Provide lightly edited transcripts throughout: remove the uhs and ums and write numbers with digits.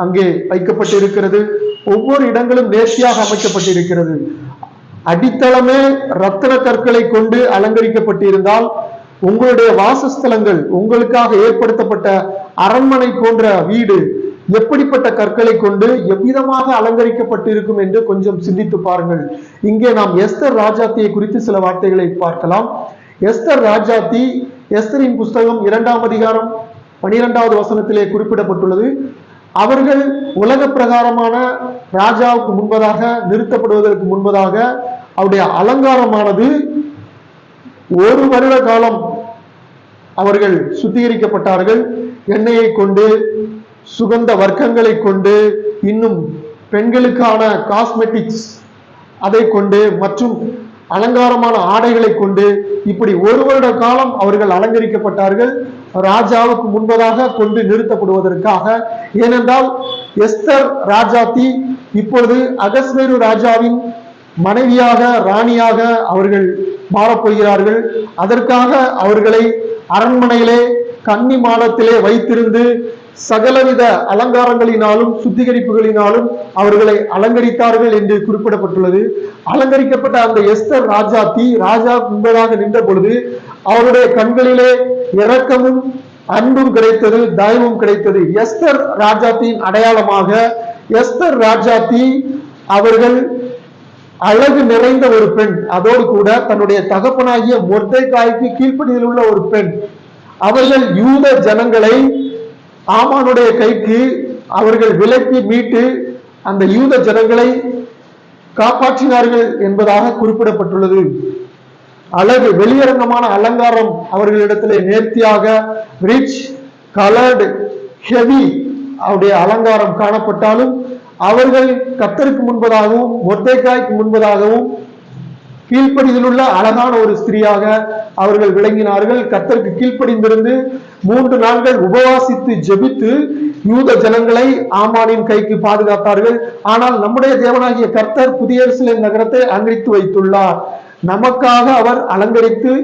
அங்கே வைக்கப்பட்டிருக்கிறது. ஒவ்வொரு இடங்களும் நேர்த்தியாக அமைக்கப்பட்டிருக்கிறது. அடித்தளமே ரத்தின கற்களை கொண்டு அலங்கரிக்கப்பட்டிருந்தால், உங்களுடைய வாசஸ்தலங்கள், உங்களுக்காக ஏற்படுத்தப்பட்ட அரண்மனை போன்ற வீடு எப்படிப்பட்ட கற்களை கொண்டு எவ்விதமாக அலங்கரிக்கப்பட்டிருக்கும் என்று கொஞ்சம் சிந்தித்து பாருங்கள். இங்கே நாம் எஸ்தர் ராஜாத்தியை குறித்து சில வார்த்தைகளை பார்க்கலாம். எஸ்தர் ராஜாத்தி, எஸ்தரின் புஸ்தகம் 2ஆம் அதிகாரம் 12வது வசனத்திலே குறிப்பிடப்பட்டுள்ளது. அவர்கள் உலக பிரகாரமான ராஜாவுக்கு முன்பதாக நிறுத்தப்படுவதற்கு முன்பதாக அவருடைய அலங்காரமானது 1 வருட காலம் அவர்கள் சுத்திகரிக்கப்பட்டார்கள். எண்ணெயை கொண்டு, சுகந்த வர்க்கங்களை கொண்டு, இன்னும் பெண்களுக்கான காஸ்மெட்டிக்ஸ் அதை கொண்டு, மற்றும் அலங்காரமான ஆடைகளை கொண்டு, இப்படி 1 வருட காலம் அவர்கள் அலங்கரிக்கப்பட்டார்கள் ராஜாவுக்கு முன்பதாக கொண்டு நிறுத்தப்படுவதற்காக. ஏனென்றால் எஸ்தர் ராஜாத்தி இப்பொழுது அகஸ்வேரு ராஜாவின் மனைவியாக, ராணியாக அவர்கள் மாறப்போகிறார்கள். அதற்காக அவர்களை அரண்மனையிலே கன்னி மாடத்திலே வைத்திருந்து சகலவித அலங்காரங்களினாலும் சுத்திகரிப்புகளினாலும் அவர்களை அலங்கரித்தார்கள் என்று குறிப்பிடப்பட்டுள்ளது. அலங்கரிக்கப்பட்ட அந்த எஸ்தர் ராஜாத்தி ராஜா முன்பதாக நின்ற பொழுது அவருடைய கண்களிலே இரக்கமும் அன்பும் கிடைத்தது, தயவும் கிடைத்தது. எஸ்தர் ராஜாத்தின் அடையாளமாக எஸ்தர் ராஜாத்தி அவர்கள் அழகு நிறைந்த ஒரு பெண், அதோடு கூட தன்னுடைய தகப்பனாகிய மொர்தெகாய்க்கு கீழ்ப்படியில் உள்ள ஒரு பெண். அவர்கள் யூத ஜனங்களை ஆமானுடைய கைக்கு அவர்கள் விலக்கி மீட்டு அந்த யூத ஜனங்களை காப்பாற்றினார்கள் என்பதாக குறிப்பிடப்பட்டுள்ளது. அழகு, வெளியரங்கமான அலங்காரம் அவர்களிடத்திலே நேர்த்தியாக ரிச் கலர்டு ஹெவி அவருடைய அலங்காரம் காணப்பட்டாலும், அவர்கள் கர்த்தருக்கு முன்பதாகவும் மொர்தெகாய்க்கு முன்பதாகவும் கீழ்ப்படியில் உள்ள அழகான ஒரு ஸ்திரியாக அவர்கள் விளங்கினார்கள். கர்த்தருக்கு கீழ்ப்படிந்திருந்து 3 நாட்கள் உபவாசித்து ஜெபித்து யூத ஜனங்களை ஆமானின் கைக்கு பாதுகாத்தார்கள். ஆனால் நம்முடைய தேவனாகிய கர்த்தர் புதிய எருசலேம் நகரத்தை அலங்கரித்து வைத்துள்ளார். நமக்காக அவர் அலங்கரித்து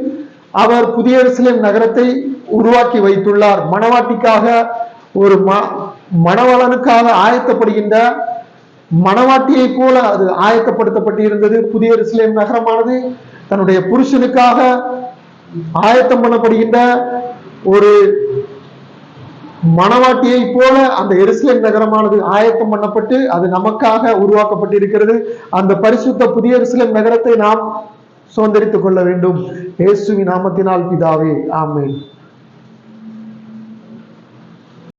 அவர் புதிய எருசலேம் நகரத்தை உருவாக்கி வைத்துள்ளார். மணவாட்டிக்காக, ஒரு மணவாளனுக்காக ஆயத்தப்படுகின்ற மணவாட்டியை போல அது ஆயத்தப்படுத்தப்பட்டு இருந்தது. புதிய எருசலேம் நகரமானது தன்னுடைய புருஷனுக்காக ஆயத்தம் பண்ணப்படுகின்ற ஒரு மணவாட்டியை போல அந்த எருசலேம் நகரமானது ஆயத்தம் பண்ணப்பட்டு அது நமக்காக உருவாக்கப்பட்டிருக்கிறது. அந்த பரிசுத்த புதிய எருசலேம் நகரத்தை நாம் சுதந்தரித்துக் கொள்ள வேண்டும். இயேசுவின் நாமத்தினால் பிதாவே, ஆமென்.